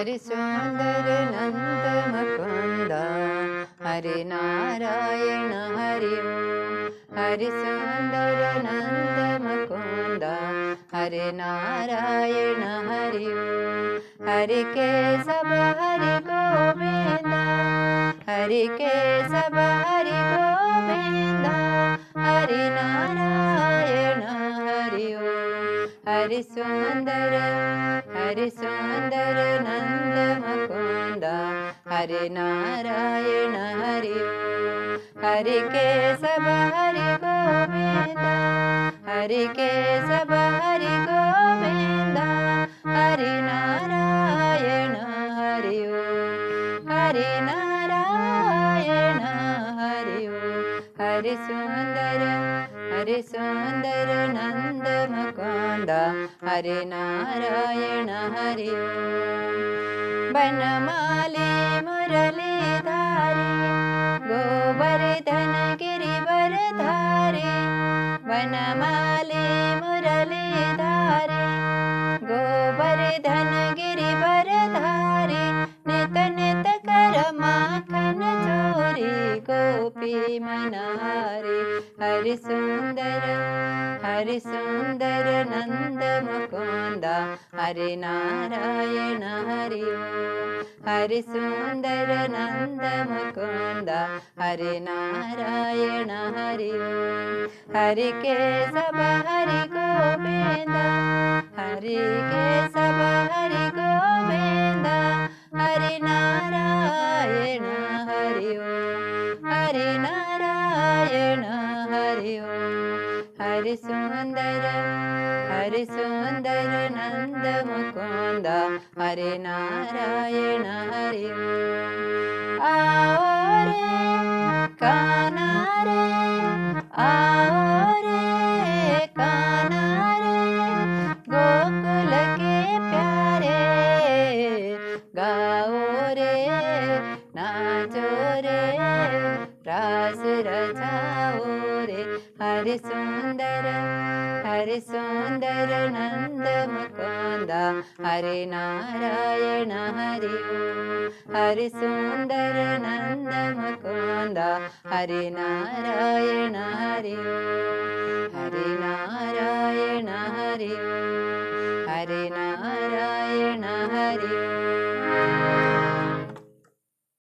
हरि सुंदर नंद मुकुंद हरि नारायण हरि ओम। हरि सुंदर नंद मुकुंद हरि नारायण हरि ओम। हरि केशव हरि गोविंद हरि केशव हरि गोविंद हरि नारायण हरि ओम। हरि सुंदर नंद मुकुंद हरि नारायण हरि ओम। हरि केशव हरि गोविंद हरि केशव हरि गोविंद हरि नारायण हरि ओम। हरि नारायण हरि ओम। हरि सुंदर नंद मुकुंद हरि नारायण हरि ओम। बनमाली मुरलीधारी गोवर्धन गिरिवरधारी बनमाली मुरलीधारी गोवर्धन गिरिवरधारी नित नित कर माखन चोरी गोपी मनहारी। हरि सुंदर नंद मुकुंद हरि नारायण हरि ओम। हरि सुंदर नंद मुकुंद हरि नारायण हरि ओम। हरि केशव हरि गोविंद हरि केशव हरि गोविंद हरि नारायण हरि ओम। हरि नारायण हरि ओम। हरि सुंदर नंद मुकुंद हरि नारायण हरि ओम। आओ रे कान्हा रे आओ रे कान्हा रे गोकुल के प्यारे गाओ रे नाचो रे रास रचाओ रे। हरि सुंदर नंद मुकुंद हरि नारायण हरि ओम। हरि सुंदर नंद मुकुंद हरि नारायण हरि ओम। हरि नारायण हरि ओम।